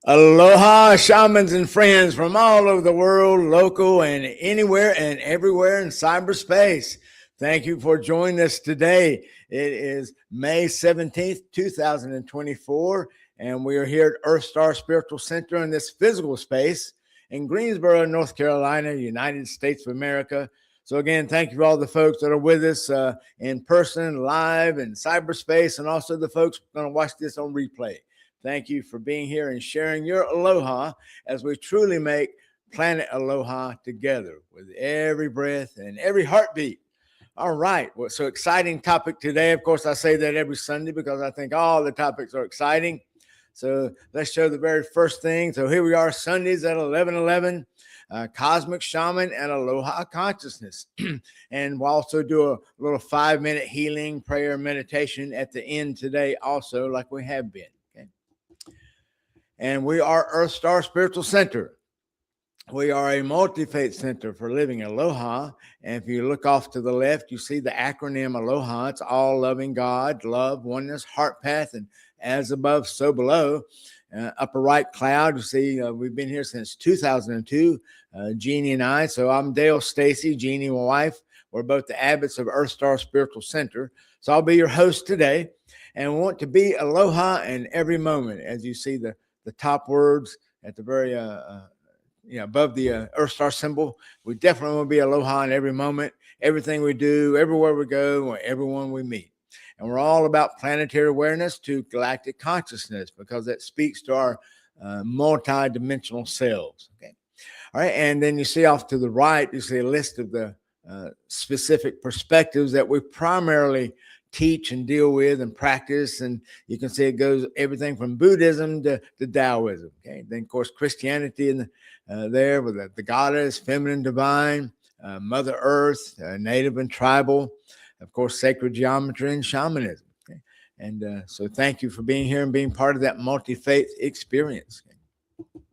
Aloha, shamans and friends from all over the world, local and anywhere and everywhere in cyberspace. Thank you for joining us today. It is May 17th, 2024, and we are here at EarthStar Spiritual Center in this physical space in Greensboro, North Carolina, United States of America. So again, thank you for all the folks that are with us in person, live, in cyberspace, and also the folks going to watch this on replay. Thank you for being here and sharing your aloha as we truly make planet aloha together with every breath and every heartbeat. All right. Well, so exciting topic today. Of course, I say that every Sunday because I think all the topics are exciting. So let's show the very first thing. So here we are, Sundays at 11:11. Cosmic Shaman and Aloha Consciousness. And we'll also do a little 5-minute healing prayer meditation at the end today also, like we have been. Okay. And we are EarthStar Spiritual Center. We are a multi-faith center for living aloha. And if you look off to the left, you see the acronym Aloha. It's all loving God, love, oneness, heart path, and as above, so below. Upper right cloud, you see we've been here since 2002, Jeanne and I. So I'm Dale, Stacy, Jeanne, my wife. We're both the abbots of EarthStar Spiritual Center. So I'll be your host today and want to be aloha in every moment. As you see the top words at the very, above the EarthStar symbol, we definitely want to be aloha in every moment, everything we do, everywhere we go, everyone we meet. And we're all about planetary awareness to galactic consciousness because that speaks to our multi-dimensional selves. Okay. All right. And then you see off to the right, you see a list of the specific perspectives that we primarily teach and deal with and practice. And you can see it goes everything from Buddhism to Taoism. Okay. Then, of course, Christianity in there with the goddess, feminine, divine, Mother Earth, native and tribal. Of course, sacred geometry and shamanism. Okay? And so thank you for being here and being part of that multi-faith experience. Okay?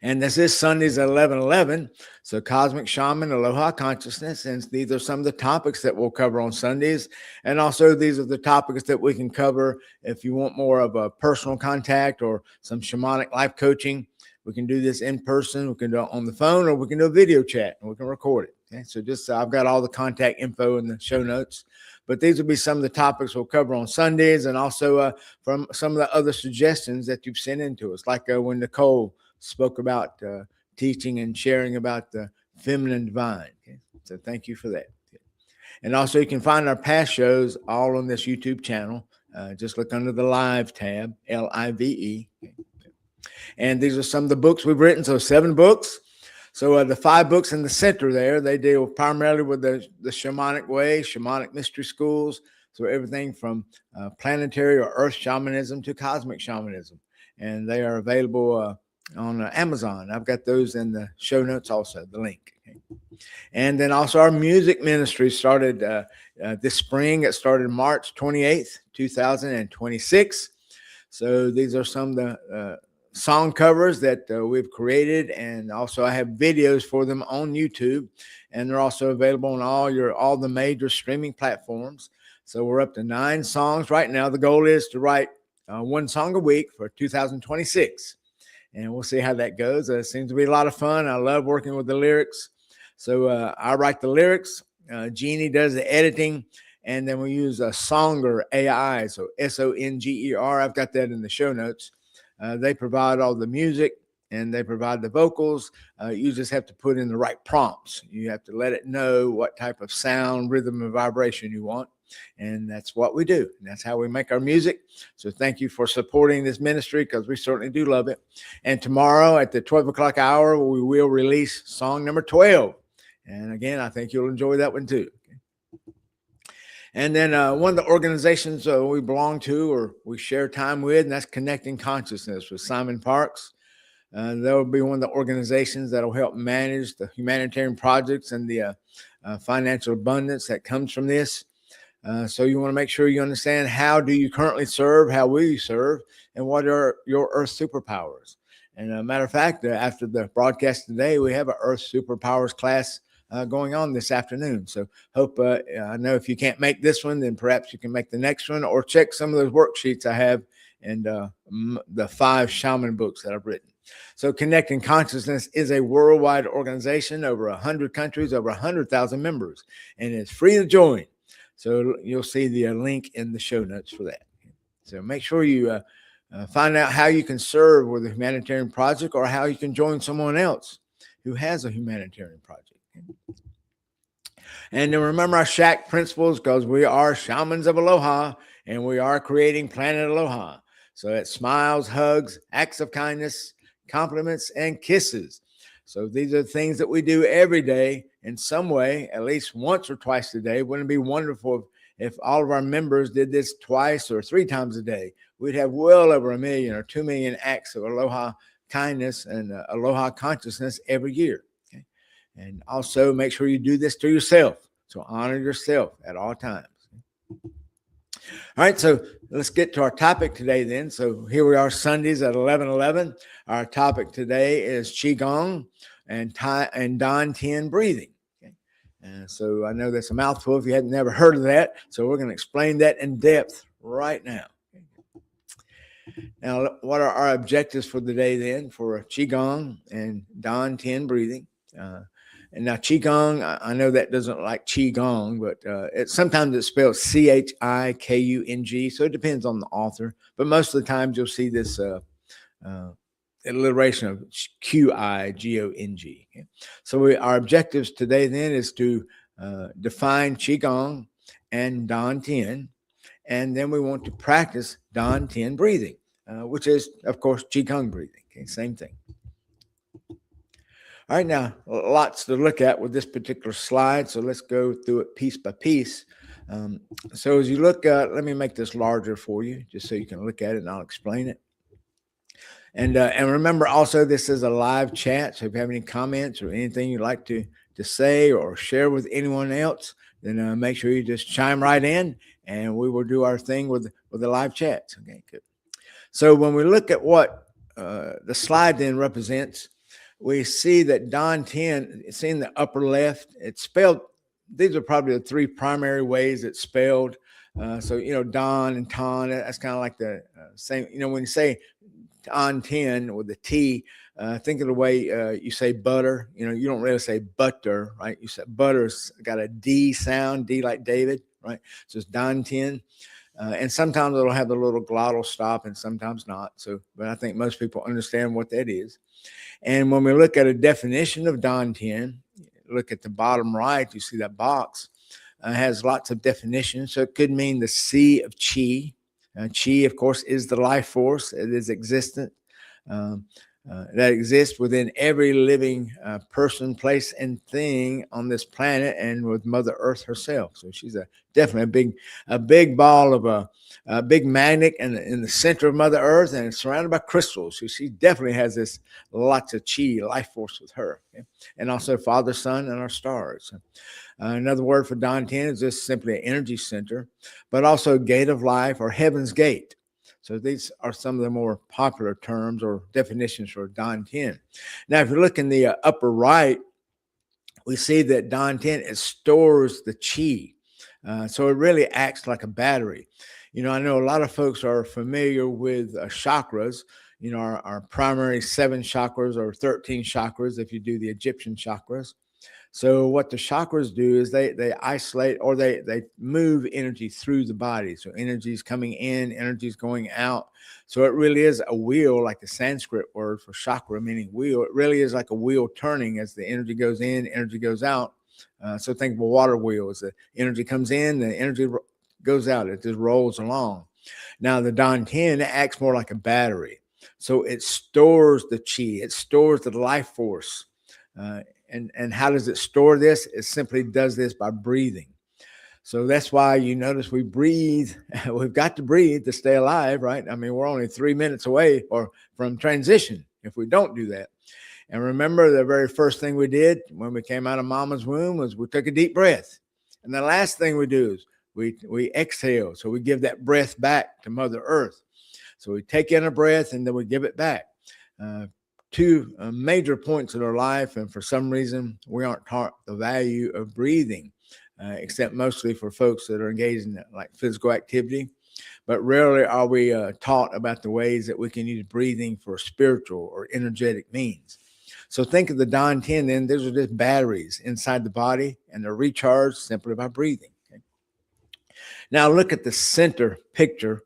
And this is Sundays at 11:11. So Cosmic Shaman, Aloha Consciousness. And these are some of the topics that we'll cover on Sundays. And also these are the topics that we can cover if you want more of a personal contact or some shamanic life coaching. We can do this in person, we can do it on the phone, or we can do a video chat and we can record it. Okay, so just I've got all the contact info in the show notes, but these will be some of the topics we'll cover on Sundays, and also from some of the other suggestions that you've sent into us, like when Nicole spoke about teaching and sharing about the feminine divine. Okay, so thank you for that. Okay. And also you can find our past shows all on this YouTube channel. Just look under the live tab, LIVE. Okay. And these are some of the books we've written. So 7 books. So the 5 books in the center there, they deal primarily with the shamanic way, shamanic mystery schools. So everything from planetary or earth shamanism to cosmic shamanism. And they are available on Amazon. I've got those in the show notes also, the link. Okay. And then also our music ministry started this spring. It started March 28th, 2026. So these are some of the song covers that we've created, and also I have videos for them on YouTube, and they're also available on all the major streaming platforms. So we're up to 9 songs right now. The goal is to write 1 song a week for 2026, and we'll see how that goes. It seems to be a lot of fun. I love working with the lyrics. So I write the lyrics, Jeanne does the editing, and then we use a Songer AI, so SONGER. I've got that in the show notes. They provide all the music and they provide the vocals. You just have to put in the right prompts. You have to let it know what type of sound, rhythm, and vibration you want. And that's what we do. And that's how we make our music. So thank you for supporting this ministry, because we certainly do love it. And tomorrow at the 12 o'clock hour, we will release song number 12. And again, I think you'll enjoy that one too. And then one of the organizations we belong to or we share time with, and that's Connecting Consciousness with Simon Parks. That will be one of the organizations that will help manage the humanitarian projects and the financial abundance that comes from this. So you want to make sure you understand how do you currently serve, how will you serve, and what are your Earth superpowers. And a matter of fact, after the broadcast today, we have an Earth superpowers class going on this afternoon. So hope, I know if you can't make this one, then perhaps you can make the next one, or check some of those worksheets I have and the 5 shaman books that I've written. So Connecting Consciousness is a worldwide organization, over 100 countries, over 100,000 members, and it's free to join. So you'll see the link in the show notes for that. So make sure you find out how you can serve with a humanitarian project, or how you can join someone else who has a humanitarian project. And then remember our SHAC principles, because we are shamans of Aloha, and we are creating planet Aloha. So it's smiles, hugs, acts of kindness, compliments, and kisses. So these are things that we do every day in some way, at least once or twice a day. Wouldn't it be wonderful if all of our members did this twice or 3 times a day? We'd have well over 1 million or 2 million acts of Aloha kindness and Aloha consciousness every year. Okay? And also make sure you do this to yourself. So honor yourself at all times. All right, so let's get to our topic today then. So here we are, Sundays at 11:11. Our topic today is Qigong and Dantian breathing. Okay? And so I know that's a mouthful if you hadn't never heard of that. So we're going to explain that in depth right now. Now, what are our objectives for the day then for Qigong and Dantian breathing? And now Qigong, I know that doesn't like Qigong, but sometimes it's spelled Chikung. So it depends on the author. But most of the times you'll see this alliteration of Qigong. Okay? So our objectives today then is to define Qigong and Dantian. And then we want to practice Dantian breathing, which is, of course, Qigong breathing. Okay? Same thing. All right, now, lots to look at with this particular slide, so let's go through it piece by piece. So as you look at, let me make this larger for you, just so you can look at it, and I'll explain it. And remember, also, this is a live chat, so if you have any comments or anything you'd like to say or share with anyone else, then make sure you just chime right in, and we will do our thing with the live chats. Okay, good. So when we look at what the slide then represents, we see that Dantian, it's in the upper left. It's spelled, these are probably the 3 primary ways it's spelled. So, Dan and Tan, that's kind of like the same, when you say Dantian with the T, think of the way you say butter. You don't really say butter, right? You say butter's got a D sound, D like David, right? So it's Dantian. And sometimes it'll have the little glottal stop and sometimes not. So, but I think most people understand what that is. And when we look at a definition of Dantian, look at the bottom right, you see that box has lots of definitions. So it could mean the sea of Qi. Qi, of course, is the life force. It is existent. That exists within every living person, place, and thing on this planet, and with Mother Earth herself. So she's definitely a big ball of a big magnet in the center of Mother Earth, and surrounded by crystals. So she definitely has this lots of chi, life force with her. Okay? And also Father, Son, and our stars. Another word for Dantian is just simply an energy center, but also gate of life or heaven's gate. So these are some of the more popular terms or definitions for Dantian. Now, if you look in the upper right, we see that Dantian, it stores the chi. So it really acts like a battery. I know a lot of folks are familiar with chakras, our primary 7 chakras or 13 chakras if you do the Egyptian chakras. So what the chakras do is they isolate, or they move energy through the body. So energy is coming in, energy is going out. So it really is a wheel, like the Sanskrit word for chakra, meaning wheel. It really is like a wheel turning as the energy goes in, energy goes out. So think of a water wheel. As the energy comes in, the energy goes out. It just rolls along. Now the Dantian acts more like a battery. So it stores the chi. It stores the life force. And how does it store this? It simply does this by breathing. So that's why you notice we breathe. We've got to breathe to stay alive, right? I mean, we're only 3 minutes away from transition if we don't do that. And remember, the very first thing we did when we came out of mama's womb was we took a deep breath. And the last thing we do is we exhale. So we give that breath back to Mother Earth. So we take in a breath and then we give it back. 2 major points in our life, and for some reason we aren't taught the value of breathing, except mostly for folks that are engaged in like physical activity. but rarely are we taught about the ways that we can use breathing for spiritual or energetic means. So think of the Dantian, then those are just batteries inside the body, and they're recharged simply by breathing. Okay? Now look at the center picture.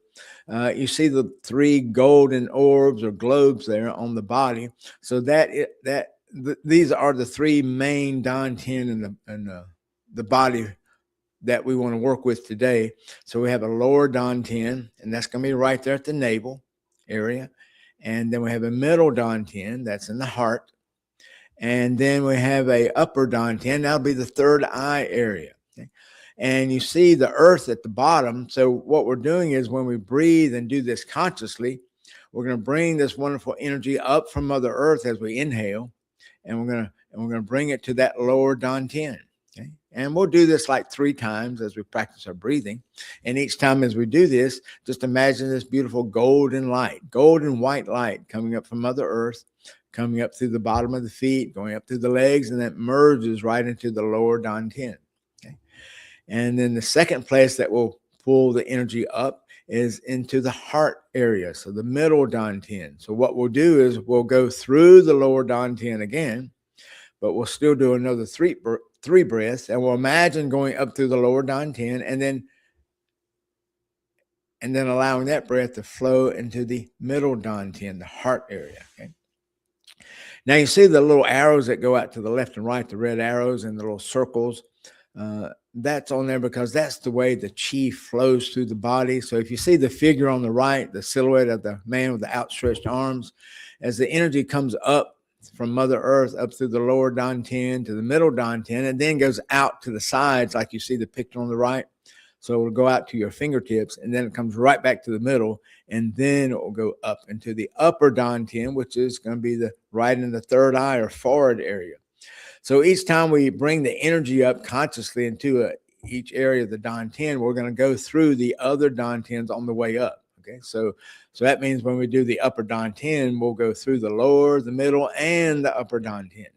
You see the three golden orbs or globes there on the body. So these are the three main Dantian in the body that we want to work with today. So we have a lower Dantian, and that's going to be right there at the navel area. And then we have a middle Dantian, that's in the heart. And then we have a upper Dantian, that'll be the third eye area. Okay? And you see the earth at the bottom. So what we're doing is when we breathe and do this consciously, we're going to bring this wonderful energy up from Mother Earth as we inhale, and we're going to bring it to that lower Dantian. Okay? And we'll do this like 3 times as we practice our breathing. And each time as we do this, just imagine this beautiful golden light, golden white light coming up from Mother Earth, coming up through the bottom of the feet, going up through the legs, and that merges right into the lower Dantian. Okay? And then the second place that will pull the energy up is into the heart area, so the middle Dantian. So what we'll do is we'll go through the lower Dantian again, but we'll still do another three breaths, and we'll imagine going up through the lower Dantian, and then allowing that breath to flow into the middle Dantian, the heart area. Okay? Now you see the little arrows that go out to the left and right, the red arrows and the little circles. That's on there because that's the way the chi flows through the body. So if you see the figure on the right, the silhouette of the man with the outstretched arms, as the energy comes up from Mother Earth up through the lower Dantian to the middle Dantian, and then goes out to the sides like you see the picture on the right. So it will go out to your fingertips, and then it comes right back to the middle, and then it will go up into the upper Dantian, which is going to be right in the third eye or forward area. So each time we bring the energy up consciously into each area of the Dantian, we're going to go through the other Dantians on the way up. Okay, so that means when we do the upper Dantian, we'll go through the lower, the middle, and the upper Dantian.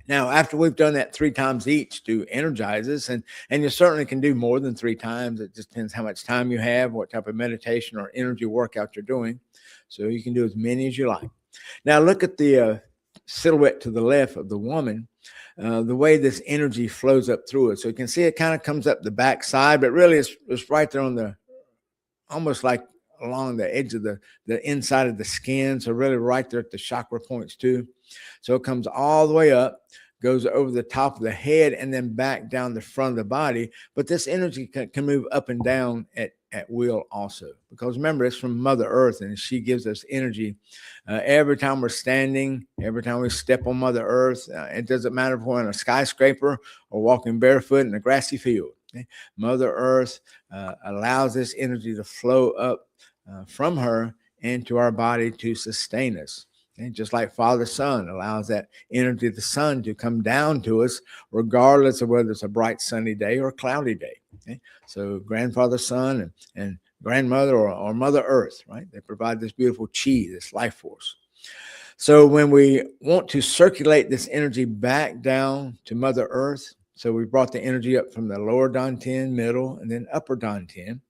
Now, after we've done that 3 times each to energize us, and you certainly can do more than 3 times. It just depends how much time you have, what type of meditation or energy workout you're doing. So you can do as many as you like. Now, look at the silhouette to the left of the woman, the way this energy flows up through it. So you can see it kind of comes up the back side, but really it's right there on almost like along the edge of the inside of the skin. So really right there at the chakra points too. So it comes all the way up, goes over the top of the head, and then back down the front of the body. But this energy can move up and down at will also, because remember, it's from Mother Earth, and she gives us energy every time we're standing, every time we step on Mother Earth. It doesn't matter if we're on a skyscraper or walking barefoot in a grassy field. Okay? Mother Earth allows this energy to flow up from her into our body to sustain us. And just like Father Sun allows that energy of the sun to come down to us, regardless of whether it's a bright sunny day or a cloudy day. Okay? So Grandfather Sun and Grandmother or Mother Earth, right? They provide this beautiful chi, this life force. So when we want to circulate this energy back down to Mother Earth, so we brought the energy up from the lower Dantian, middle, and then upper Dantian,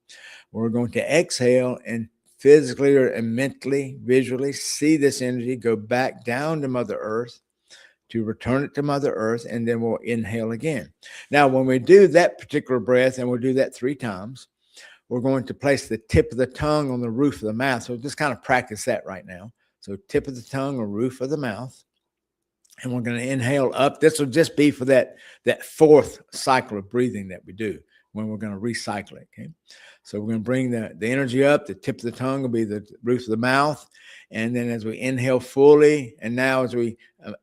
we're going to exhale and physically and mentally, visually see this energy go back down to Mother Earth, to return it to Mother Earth, and then we'll inhale again. Now, when we do that particular breath, and we'll do that 3 times, we're going to place the tip of the tongue on the roof of the mouth. So just kind of practice that right now. So tip of the tongue or roof of the mouth. And we're going to inhale up. This will just be for that 4th cycle of breathing that we do when we're going to recycle it. Okay. So we're going to bring the energy up. The tip of the tongue will be the roof of the mouth. And then as we inhale fully, and now as we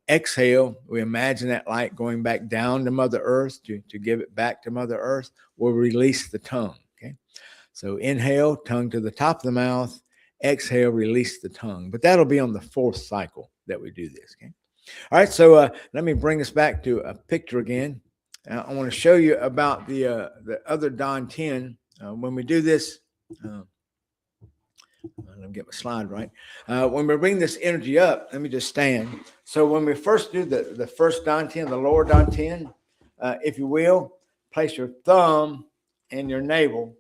exhale, we imagine that light going back down to Mother Earth to give it back to Mother Earth. We'll release the tongue. Okay. So inhale, tongue to the top of the mouth. Exhale, release the tongue. But that'll be on the 4th cycle that we do this. Okay. All right. So let me bring us back to a picture again. I want to show you about the other Dantian. When we do this, let me get my slide right. When we bring this energy up, let me just stand. So when we first do the first Dantian, the lower Dantian, if you will, place your thumb and your navel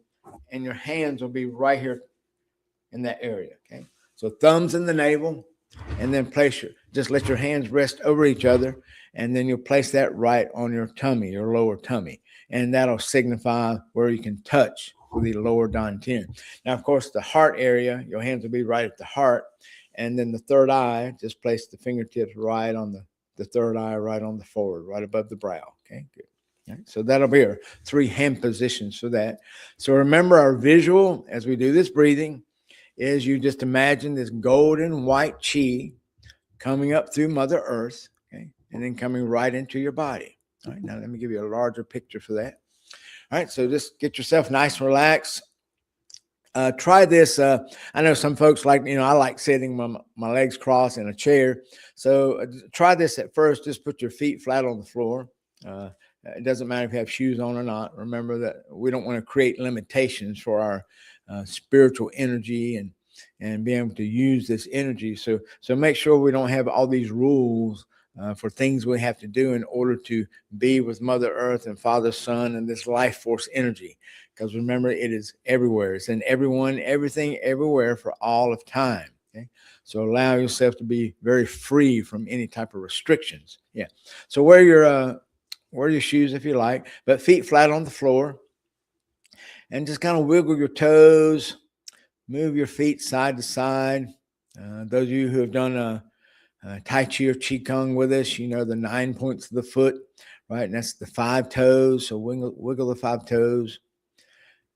and your hands will be right here in that area. Okay. So thumbs in the navel, and then just let your hands rest over each other, and then you'll place that right on your tummy, your lower tummy, and that'll signify where you can touch with the lower dantian. Now, of course, the heart area, your hands will be right at the heart, and then the third eye, just place the fingertips right on the third eye, right on the forehead, right above the brow. Okay, good. Right, so that'll be our 3 hand positions for that. So remember, our visual as we do this breathing is you just imagine this golden white chi coming up through Mother Earth, okay, and then coming right into your body. All right, now let me give you a larger picture for that. All right, so just get yourself nice and relaxed. Try this. I know some folks like, I like sitting my legs crossed in a chair. So try this at first. Just put your feet flat on the floor. It doesn't matter if you have shoes on or not. Remember that we don't want to create limitations for our spiritual energy and being able to use this energy. So make sure we don't have all these rules for things we have to do in order to be with Mother Earth and Father, Son, and this life force energy. Because remember, it is everywhere. It's in everyone, everything, everywhere for all of time. Okay, so allow yourself to be very free from any type of restrictions. Yeah. So wear your shoes if you like, but feet flat on the floor, and just kind of wiggle your toes, move your feet side to side. Those of you who have done Tai Chi or Qigong with us, you know the 9 points of the foot, right? And that's the 5 toes. So wiggle the 5 toes.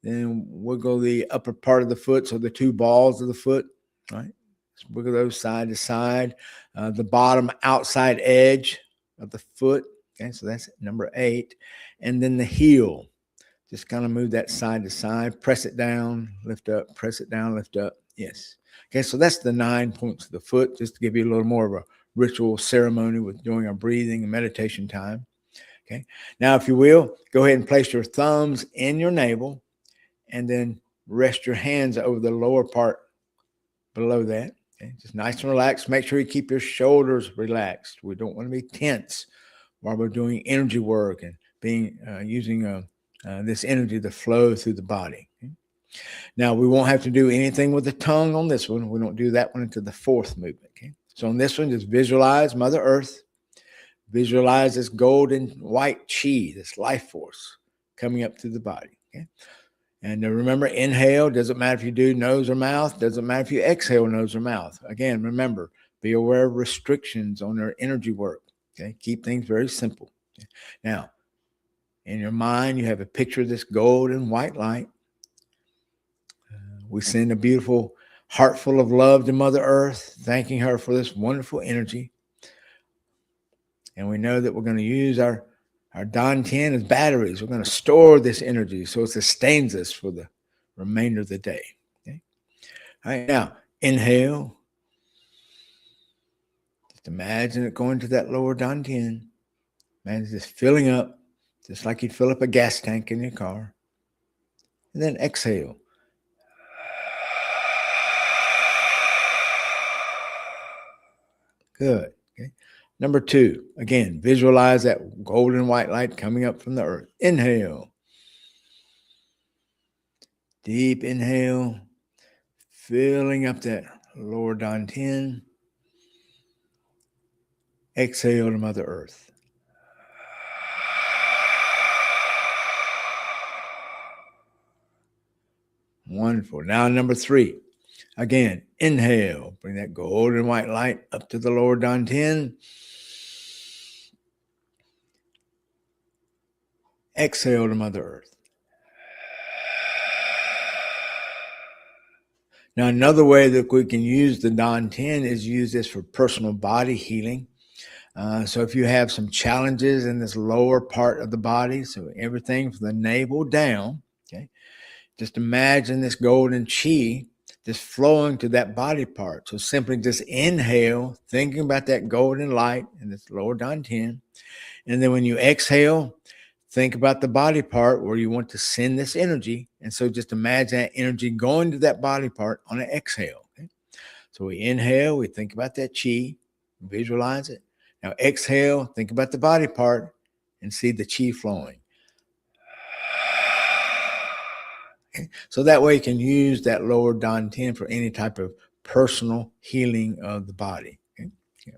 Then wiggle the upper part of the foot, so the 2 balls of the foot, right? Just wiggle those side to side. The bottom outside edge of the foot, okay? So that's number 8. And then the heel. Just kind of move that side to side. Press it down, lift up, press it down, lift up. Yes. Okay, so that's the 9 points of the foot, just to give you a little more of a ritual ceremony with doing our breathing and meditation time. Okay. Now, if you will, go ahead and place your thumbs in your navel, and then rest your hands over the lower part below that. Okay? Just nice and relaxed. Make sure you keep your shoulders relaxed. We don't want to be tense while we're doing energy work and using this energy to flow through the body. Okay? Now, we won't have to do anything with the tongue on this one. We don't do that one until the 4th movement. Okay? So on this one, just visualize Mother Earth. Visualize this golden white chi, this life force coming up through the body. Okay? And remember, inhale, doesn't matter if you do nose or mouth, doesn't matter if you exhale nose or mouth. Again, remember, be aware of restrictions on their energy work. Okay, keep things very simple. Okay? Now, in your mind, you have a picture of this gold and white light. We send a beautiful heart full of love to Mother Earth, thanking her for this wonderful energy. And we know that we're going to use our dantian as batteries. We're going to store this energy so it sustains us for the remainder of the day. Okay? All right, now inhale. Just imagine it going to that lower dantian. Imagine just filling up, just like you'd fill up a gas tank in your car. And then exhale. Good. Okay. Number 2, again, visualize that golden white light coming up from the earth. Inhale. Deep inhale, filling up that lower dantian. Exhale to Mother Earth. Wonderful. Now number 3. Again, inhale. Bring that golden white light up to the lower dantian. Exhale to Mother Earth. Now, another way that we can use the dantian is use this for personal body healing. So if you have some challenges in this lower part of the body, so everything from the navel down, okay, just imagine this golden chi just flowing to that body part. So simply just inhale, thinking about that golden light in this lower dantian. And then when you exhale, think about the body part where you want to send this energy. And so just imagine that energy going to that body part on an exhale. Okay? So we inhale, we think about that chi, visualize it. Now exhale, think about the body part and see the chi flowing. Okay? So that way you can use that lower dantian for any type of personal healing of the body. Okay? Yeah.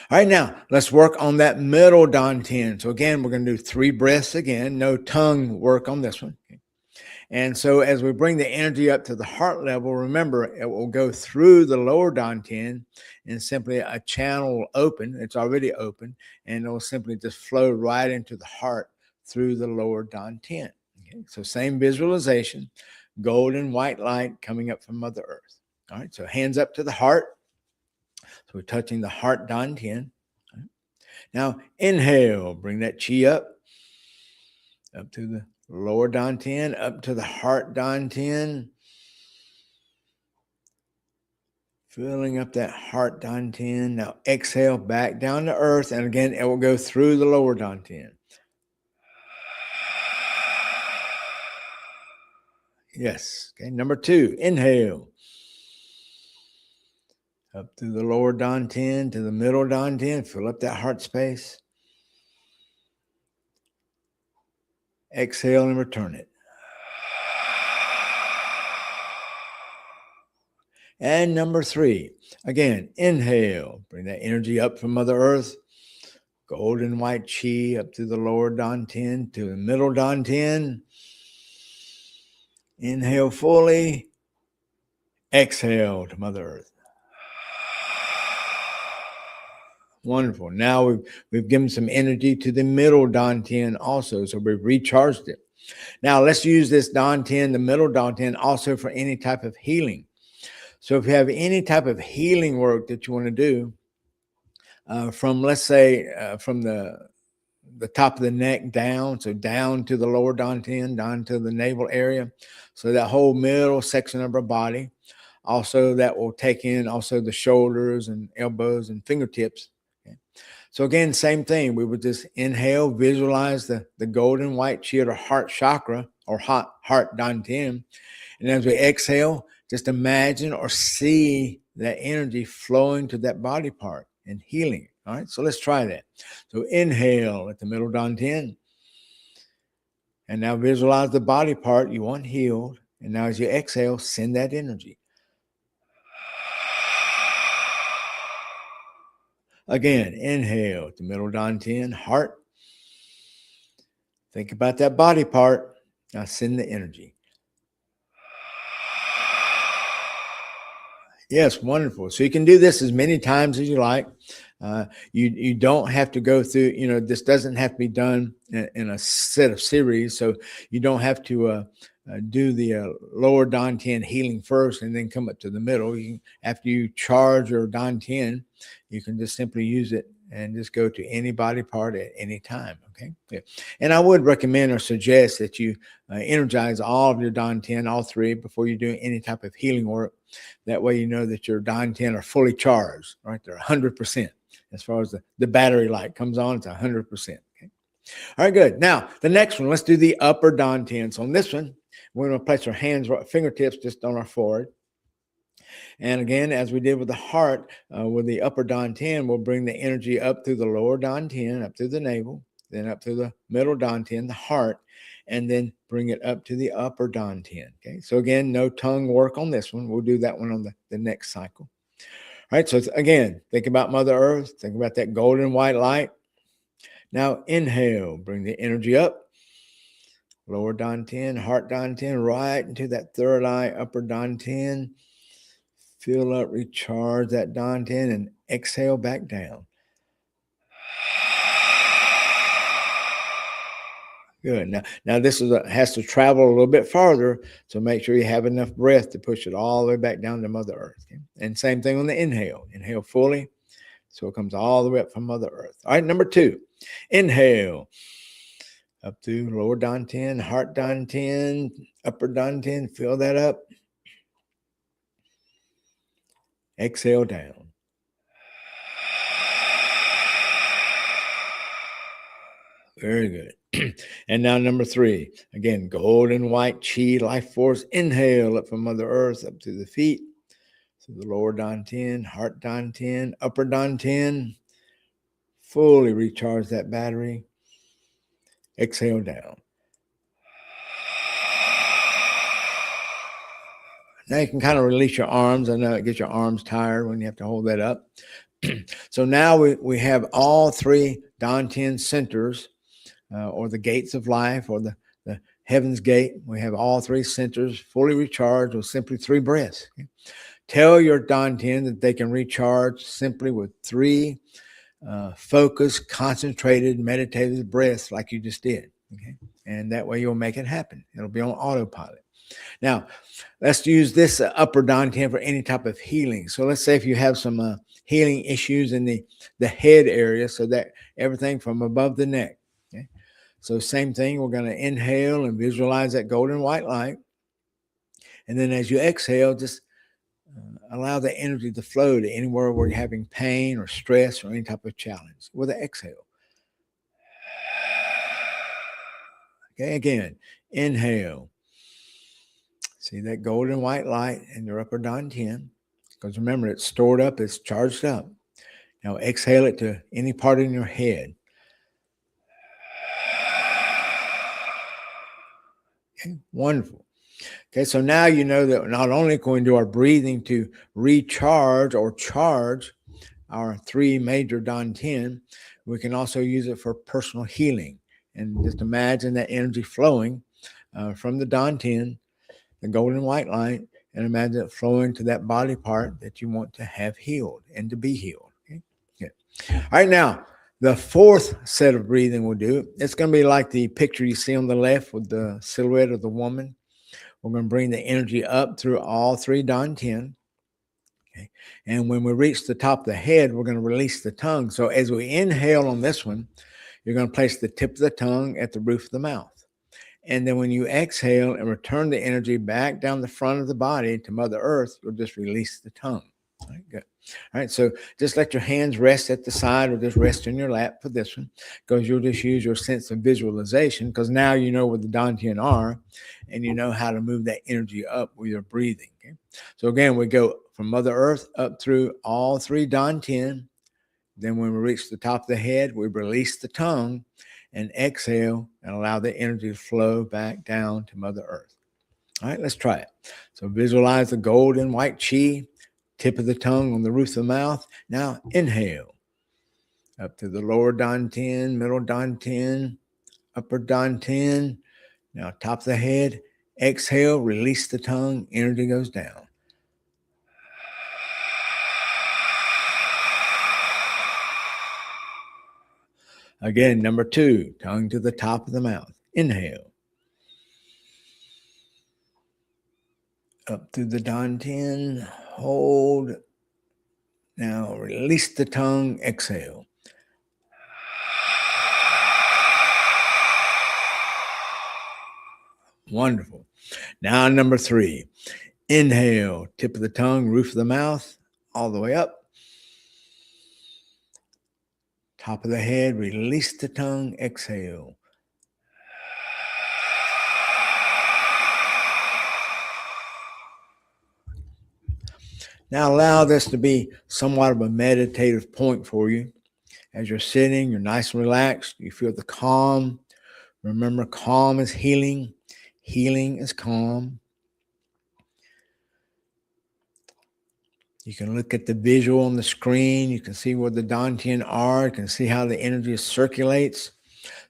All right, now let's work on that middle dantian. So again, we're going to do 3 breaths again. No tongue work on this one. Okay? And so as we bring the energy up to the heart level, remember, it will go through the lower dantian and simply a channel will open. It's already open, and it will simply just flow right into the heart through the lower dantian. Okay? So same visualization, golden white light coming up from Mother Earth. All right, so hands up to the heart. So we're touching the heart dantian. Right. Now inhale, bring that chi up to the lower dantian, up to the heart dantian. Filling up that heart dantian. Now exhale back down to earth. And again, it will go through the lower dantian. Yes. Okay. Number 2, inhale. Up through the lower dantian to the middle dantian. Fill up that heart space. Exhale and return it. And number 3, again, inhale. Bring that energy up from Mother Earth. Golden white chi up through the lower dantian to the middle dantian. Inhale fully. Exhale to Mother Earth. Wonderful. Now we've given some energy to the middle dantian also, so we've recharged it. Now let's use this dantian, the middle dantian, also for any type of healing. So if you have any type of healing work that you want to do, from, let's say, from the top of the neck down, so down to the lower dantian, down to the navel area, so that whole middle section of our body. Also, that will take in also the shoulders and elbows and fingertips. Okay. So again, same thing. We would just inhale, visualize the golden white chi or heart chakra or heart dantian. And as we exhale, just imagine or see that energy flowing to that body part and healing. All right, so let's try that. So inhale at the middle dantian. And now visualize the body part you want healed. And now as you exhale, send that energy. Again, inhale at the middle dantian, heart. Think about that body part. Now send the energy. Yes, wonderful. So you can do this as many times as you like. You don't have to go through, this doesn't have to be done in a set of series. So you don't have to do the lower dantian healing first and then come up to the middle. After you charge your dantian, you can just simply use it and just go to any body part at any time. Okay. Yeah. And I would recommend or suggest that you energize all of your dantian, all 3, before you do any type of healing work. That way you know that your dantian are fully charged, right? They're 100%. As far as the battery light comes on, it's 100%. Okay. All right, good. Now, the next one, let's do the upper dantian. So on this one, we're going to place our hands, fingertips just on our forehead. And again, as we did with the heart, with the upper dantian, we'll bring the energy up through the lower dantian, up through the navel, then up through the middle dantian, the heart, and then bring it up to the upper dantian. Okay, so again, no tongue work on this one. We'll do that one on the next cycle. All right, so again, think about Mother Earth. Think about that golden white light. Now inhale, bring the energy up. Lower dantian, heart dantian, right into that third eye, upper dantian. Fill up, recharge that dantian, and exhale back down. Good. Now this has to travel a little bit farther, so make sure you have enough breath to push it all the way back down to Mother Earth. Okay? And same thing on the inhale. Inhale fully, so it comes all the way up from Mother Earth. All right, number 2, inhale. Up through lower dantian, heart dantian, upper dantian. Fill that up. Exhale down. Very good. And now number 3, again, golden white chi, life force. Inhale up from Mother Earth, up to the feet, to the lower dantian, heart dantian, upper dantian. Fully recharge that battery. Exhale down. Now you can kind of release your arms. I know it gets your arms tired when you have to hold that up. So now we have all three Dantian centers, or the gates of life, or the heaven's gate. We have all three centers fully recharged with simply 3 breaths. Okay? Tell your Dantian that they can recharge simply with 3 focused, concentrated, meditative breaths like you just did. Okay? And that way you'll make it happen. It'll be on autopilot. Now, let's use this upper Dantian for any type of healing. So let's say if you have some healing issues in the head area, so that everything from above the neck. Okay? So same thing, we're going to inhale and visualize that golden white light. And then as you exhale, just allow the energy to flow to anywhere where you're having pain or stress or any type of challenge with an exhale. Okay, again, inhale. See that golden white light in your upper Dantian, because remember, it's stored up, it's charged up. Now exhale it to any part in your head. Okay, wonderful. Okay, so now you know that not only can we do our breathing to recharge or charge our 3 major Dantian, we can also use it for personal healing. And just imagine that energy flowing from the Dantian, the golden white light, and imagine it flowing to that body part that you want to have healed and to be healed. Okay? Good. All right, now, the 4th set of breathing we'll do, it's going to be like the picture you see on the left with the silhouette of the woman. We're going to bring the energy up through all 3 Dantian. Okay. And when we reach the top of the head, we're going to release the tongue. So as we inhale on this one, you're going to place the tip of the tongue at the roof of the mouth. And then when you exhale and return the energy back down the front of the body to Mother Earth, you'll just release the tongue. All right, good. All right, so just let your hands rest at the side or just rest in your lap for this one, because you'll just use your sense of visualization, because now you know where the Dantian are and you know how to move that energy up with your breathing. Okay? So again, we go from Mother Earth up through all 3 Dantian. Then when we reach the top of the head, we release the tongue and exhale and allow the energy to flow back down to Mother Earth. All right, let's try it. So visualize the golden white chi, tip of the tongue on the roof of the mouth. Now inhale up to the lower Dantian, middle Dantian, upper Dantian. Now top of the head, exhale, release the tongue, energy goes down. Again, number 2, tongue to the top of the mouth. Inhale. Up through the Dantian, hold. Now release the tongue, exhale. Wonderful. Now number 3, inhale, tip of the tongue, roof of the mouth, all the way up. Top of the head, release the tongue, exhale. Now allow this to be somewhat of a meditative point for you. As you're sitting, you're nice and relaxed. You feel the calm. Remember, calm is healing. Healing is calm. You can look at the visual on the screen. You can see where the Dantian are. You can see how the energy circulates.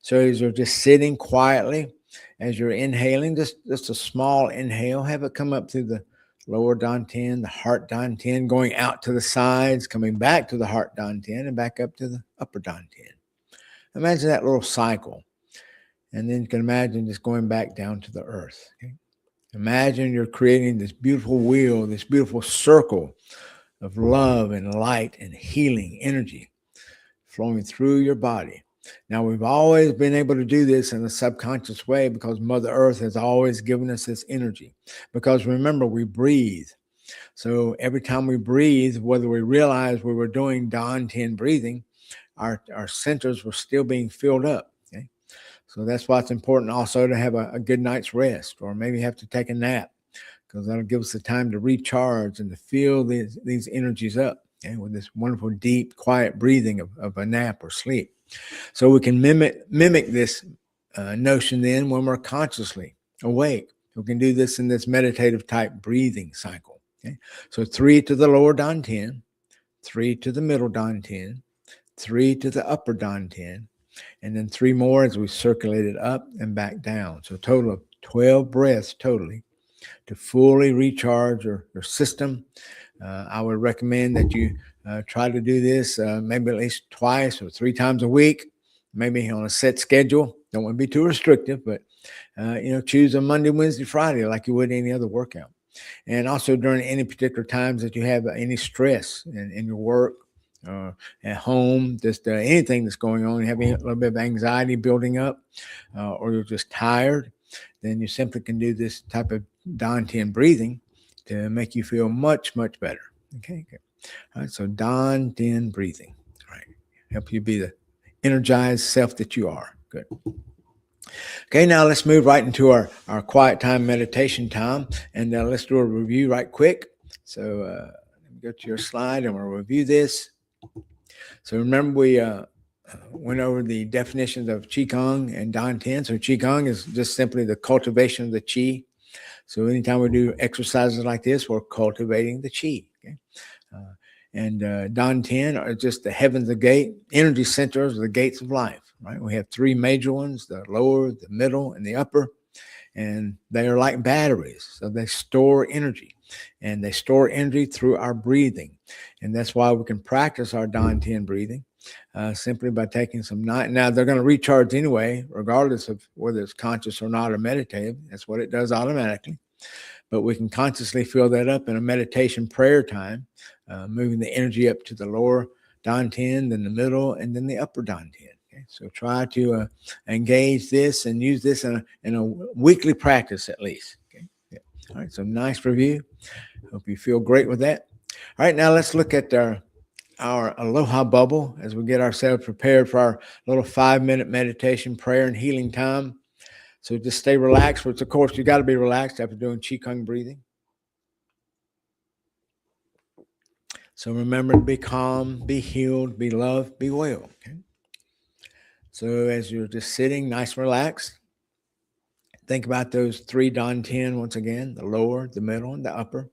So as you're just sitting quietly, as you're inhaling, just a small inhale, have it come up through the lower Dantian, the heart Dantian, going out to the sides, coming back to the heart Dantian, and back up to the upper Dantian. Imagine that little cycle. And then you can imagine just going back down to the earth. Okay? Imagine you're creating this beautiful wheel, this beautiful circle of love and light and healing energy flowing through your body. Now, we've always been able to do this in a subconscious way because Mother Earth has always given us this energy. Because remember, we breathe. So every time we breathe, whether we realize we were doing Dantian breathing, our centers were still being filled up. Okay? So that's why it's important also to have a good night's rest, or maybe have to take a nap, because that'll give us the time to recharge and to fill these energies up, okay, with this wonderful, deep, quiet breathing of a nap or sleep. So we can mimic this notion then when we're consciously awake, We can do this in this meditative type breathing cycle. Okay? So 3 to the lower dantian, 3 to the middle dantian, 3 to the upper dantian, and then 3 more as we circulate it up and back down. So a total of 12 breaths totally to fully recharge your system. I would recommend that you try to do this maybe at least twice or 3 times a week, maybe on a set schedule. Don't want to be too restrictive, but choose a Monday, Wednesday, Friday like you would any other workout. And also during any particular times that you have any stress in your work, at home, just anything that's going on, having a little bit of anxiety building up, or you're just tired, then you simply can do this type of dantian breathing to make you feel much, much better. Okay, good. All right, so dantian breathing. All right, help you be the energized self that you are. Good. Okay, now let's move right into our quiet time meditation time, and let's do a review right quick. So let me go to your slide and we'll review this. So remember we went over the definitions of Qigong and Dantian. So Qigong is just simply the cultivation of the Qi. So anytime we do exercises like this, we're cultivating the Qi. Okay? And Dantian are just the heavens, the gate, energy centers, the gates of life. Right? We have 3 major ones: the lower, the middle, and the upper. And they are like batteries. So they store energy. And they store energy through our breathing. And that's why we can practice our Dantian breathing simply by taking some night. Now, they're going to recharge anyway, regardless of whether it's conscious or not or meditative. That's what it does automatically. But we can consciously fill that up in a meditation prayer time, moving the energy up to the lower Dantian, then the middle, and then the upper Dantian. Okay? So try to engage this and use this in a weekly practice at least. Okay? Yeah. All right, so nice review. Hope you feel great with that. All right, now let's look at our Aloha bubble as we get ourselves prepared for our little 5-minute meditation, prayer, and healing time. So just stay relaxed, which of course you got to be relaxed after doing Qigong breathing. So remember to be calm, be healed, be loved, be well. Okay? So as you're just sitting, nice and relaxed, think about those 3 Dantian once again: the lower, the middle, and the upper.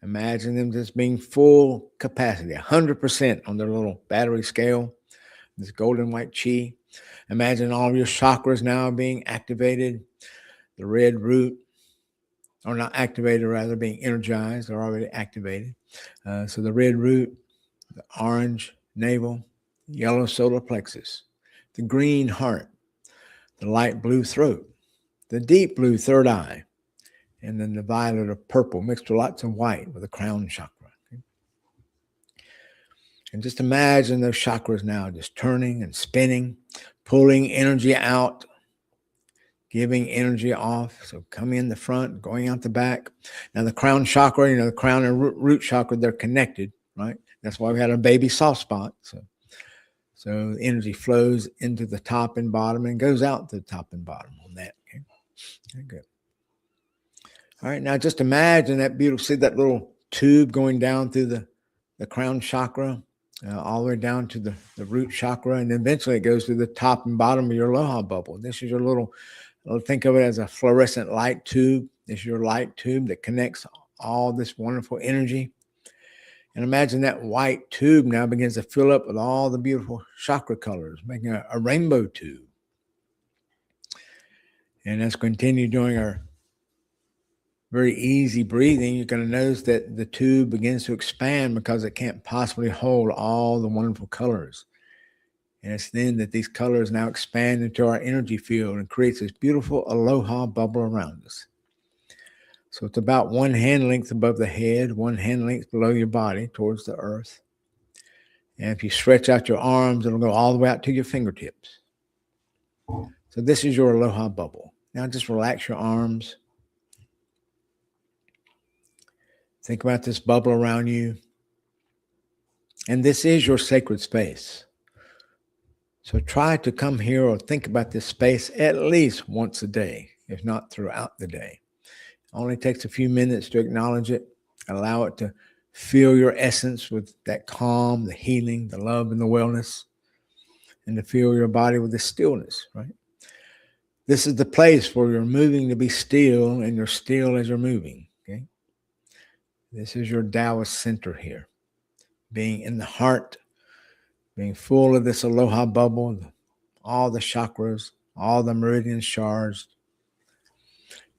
Imagine them just being full capacity, 100% on their little battery scale, this golden white Qi. Imagine all of your chakras now being activated, the red root, or not activated, rather being energized, or already activated. So the red root, the orange navel, yellow solar plexus, the green heart, the light blue throat, the deep blue third eye, and then the violet or purple mixed with lots of white with the crown chakra. Okay? And just imagine those chakras now just turning and spinning, pulling energy out, giving energy off. So coming in the front, going out the back. Now the crown chakra, the crown and root chakra, they're connected, right? That's why we had a baby soft spot. So energy flows into the top and bottom and goes out to the top and bottom on that. Okay, very good. All right, now just imagine that beautiful, see that little tube going down through the crown chakra, all the way down to the root chakra, and eventually it goes to the top and bottom of your Aloha bubble. This is your little, think of it as a fluorescent light tube. This is your light tube that connects all this wonderful energy. And imagine that white tube now begins to fill up with all the beautiful chakra colors, making a rainbow tube. And let's continue doing our very easy breathing. You're going to notice that the tube begins to expand because it can't possibly hold all the wonderful colors. And it's then that these colors now expand into our energy field and creates this beautiful Aloha bubble around us. So it's about 1 hand length above the head, 1 hand length below your body towards the earth. And if you stretch out your arms, it'll go all the way out to your fingertips. So this is your Aloha bubble. Now just relax your arms. Think about this bubble around you. And this is your sacred space. So try to come here or think about this space at least once a day, if not throughout the day. It only takes a few minutes to acknowledge it. Allow it to fill your essence with that calm, the healing, the love, and the wellness. And to fill your body with the stillness, right? This is the place where you're moving to be still, and you're still as you're moving. Okay. This is your Taoist center here. Being in the heart, being full of this aloha bubble, all the chakras, all the meridians charged.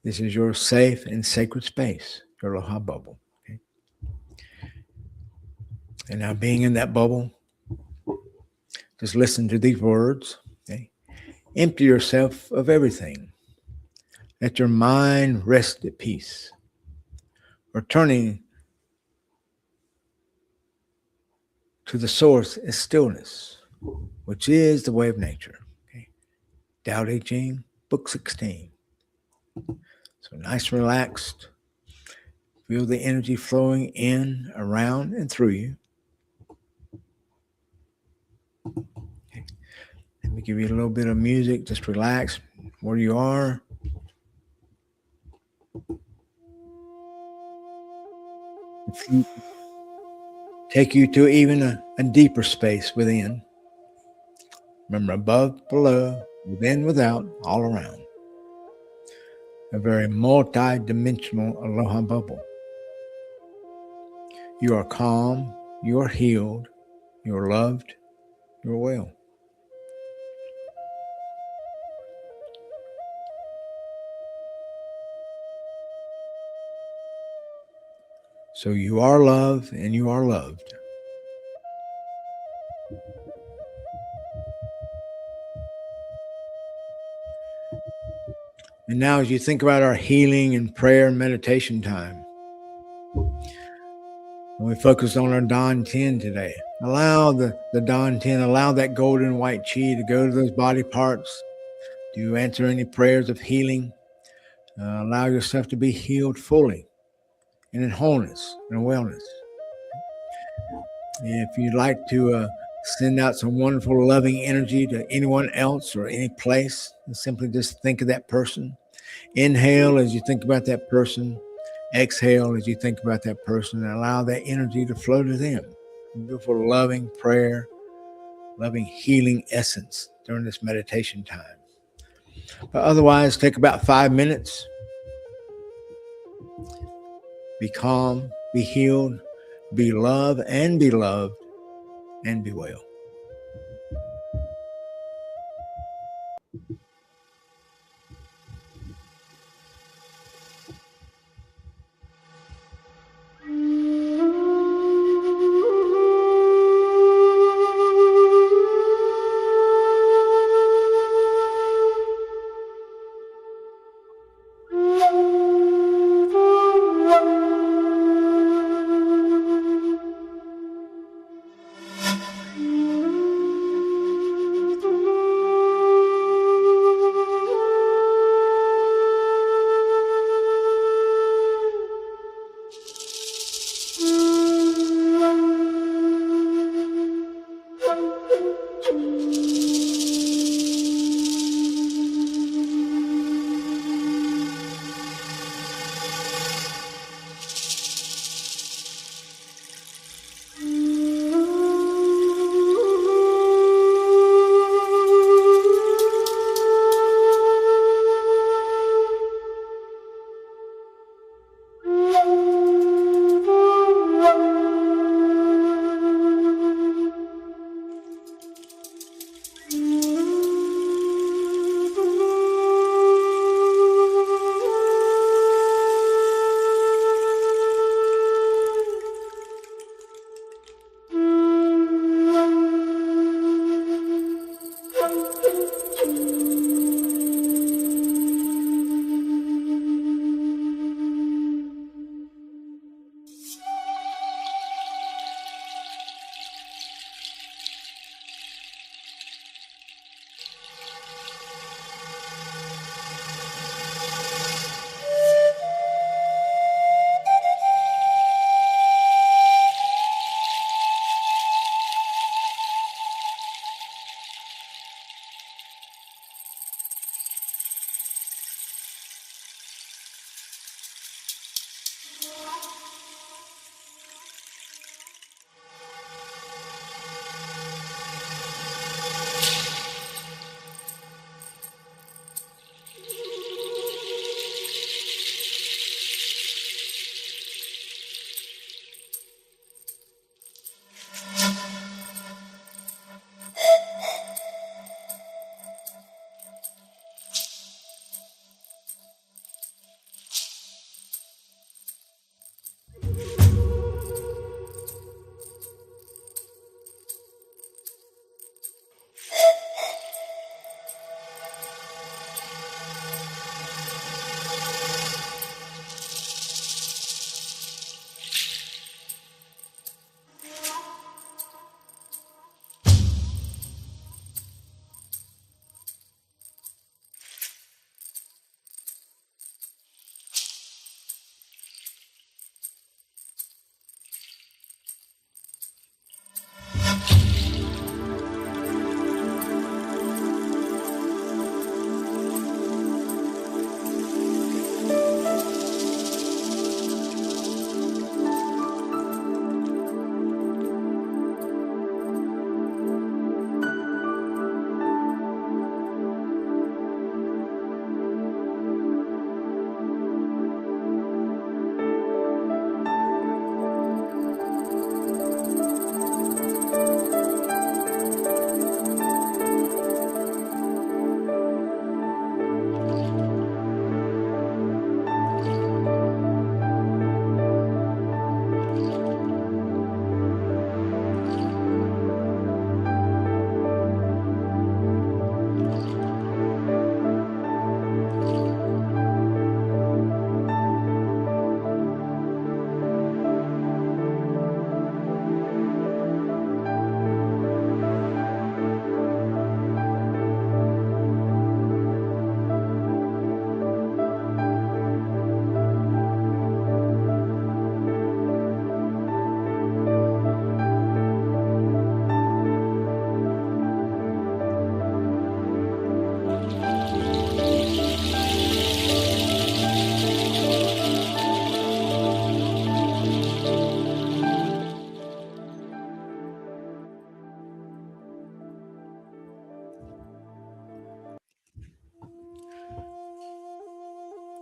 This is your safe and sacred space, your aloha bubble. Okay? And now being in that bubble, just listen to these words. Okay? Empty yourself of everything. Let your mind rest at peace. Returning to the source is stillness, which is the way of nature. Okay? Tao Te Ching, Book 16. So nice and relaxed. Feel the energy flowing in, around, and through you. Okay. Let me give you a little bit of music. Just relax where you are. Take you to even a deeper space within. Remember, above, below, within, without, all around. A very multi-dimensional aloha bubble. You are calm, you are healed, you are loved, you are well. So you are love and you are loved. And now as you think about our healing and prayer and meditation time, and we focus on our Dantian today, allow the Dantian, allow that golden white chi to go to those body parts. Do you answer any prayers of healing? Allow yourself to be healed fully and in wholeness and wellness. And if you'd like to send out some wonderful loving energy to anyone else or any place, simply just think of that person. Inhale as you think about that person. Exhale as you think about that person, and allow that energy to flow to them. Beautiful, loving prayer, loving healing essence during this meditation time. But otherwise, take about 5 minutes. Be calm, be healed, be loved, and be loved, and be well.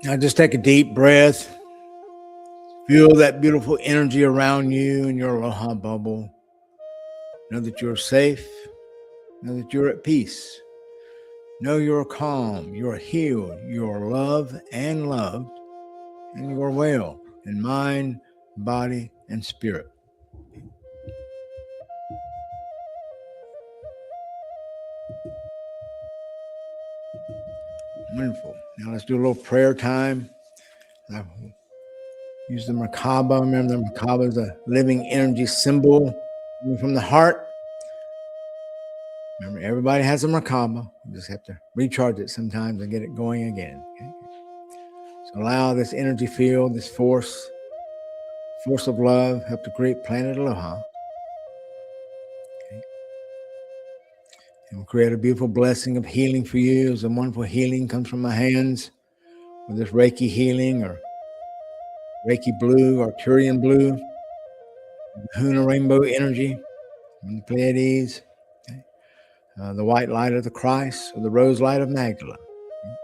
Now just take a deep breath. Feel that beautiful energy around you in your aloha bubble. Know that you're safe. Know that you're at peace. Know you're calm, you're healed, you're loved and loved, and you're well in mind, body, and spirit. Wonderful. Now let's do a little prayer time. Use the Merkaba. Remember, the Merkaba is a living energy symbol from the heart. Remember, everybody has a Merkaba. You just have to recharge it sometimes and get it going again. Okay? So allow this energy field, this force of love, help to create planet Aloha. Okay? And we'll create a beautiful blessing of healing for you. As a wonderful healing comes from my hands, with this Reiki healing or Reiki blue or Turian blue, the Huna rainbow energy from the Pleiades, okay? The white light of the Christ or the rose light of Magdala, okay?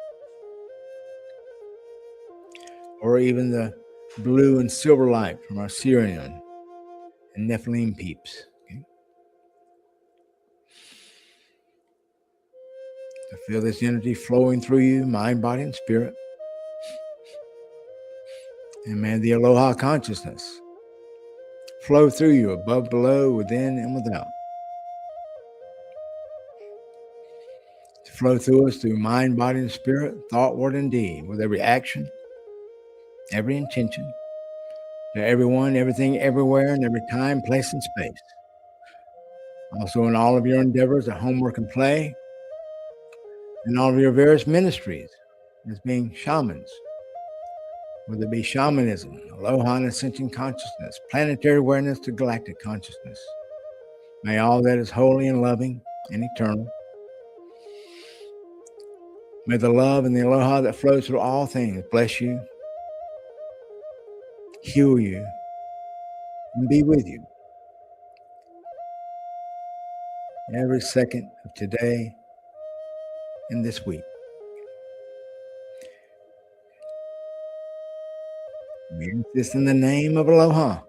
Or even the blue and silver light from our Syrian and Nephilim peeps. Okay? So feel this energy flowing through you, mind, body, and spirit. And may the Aloha consciousness flow through you, above, below, within, and without. To flow through us through mind, body, and spirit, thought, word, and deed, with every action, every intention, to everyone, everything, everywhere, and every time, place, and space. Also in all of your endeavors of homework and play, and all of your various ministries as being shamans, whether it be shamanism, aloha and ascension consciousness, planetary awareness to galactic consciousness. May all that is holy and loving and eternal. May the love and the aloha that flows through all things bless you, heal you, and be with you every second of today and this week. We ask this in the name of aloha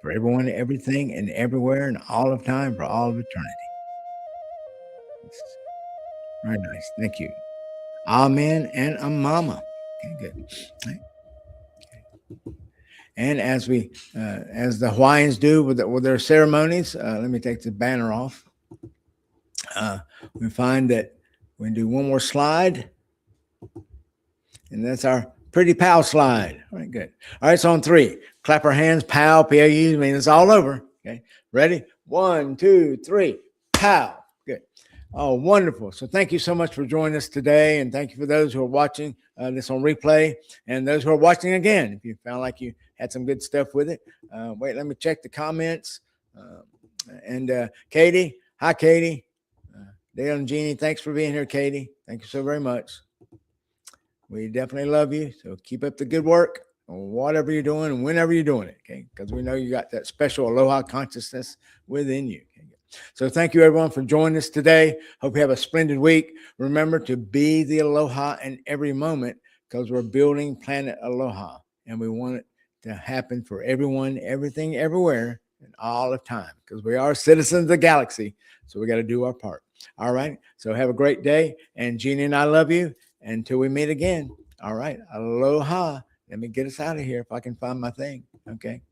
for everyone, everything, and everywhere, and all of time, for all of eternity. Very nice. Thank you. Amen and amama. Okay, good. Right. Okay. And as the Hawaiians do with their ceremonies, let me take the banner off. We find that we can do one more slide, and that's our pretty pow slide. All right, good. All right, so on 3, clap our hands, pow, P-A-U, mean it's all over. Okay, ready? 1, 2, 3, pow. Good. Oh, wonderful. So thank you so much for joining us today, and thank you for those who are watching this on replay, and those who are watching again. If you found like you had some good stuff with it, wait, let me check the comments. And Katie, hi, Katie. Dale and Jeannie, thanks for being here, Katie. Thank you so very much. We definitely love you. So keep up the good work, whatever you're doing, and whenever you're doing it, okay? Because we know you got that special aloha consciousness within you. Okay? So thank you, everyone, for joining us today. Hope you have a splendid week. Remember to be the aloha in every moment, because we're building planet Aloha, and we want it to happen for everyone, everything, everywhere, and all of time, because we are citizens of the galaxy. So we got to do our part. All right. So have a great day. And Jeannie and I love you until we meet again. All right. Aloha. Let me get us out of here if I can find my thing. Okay.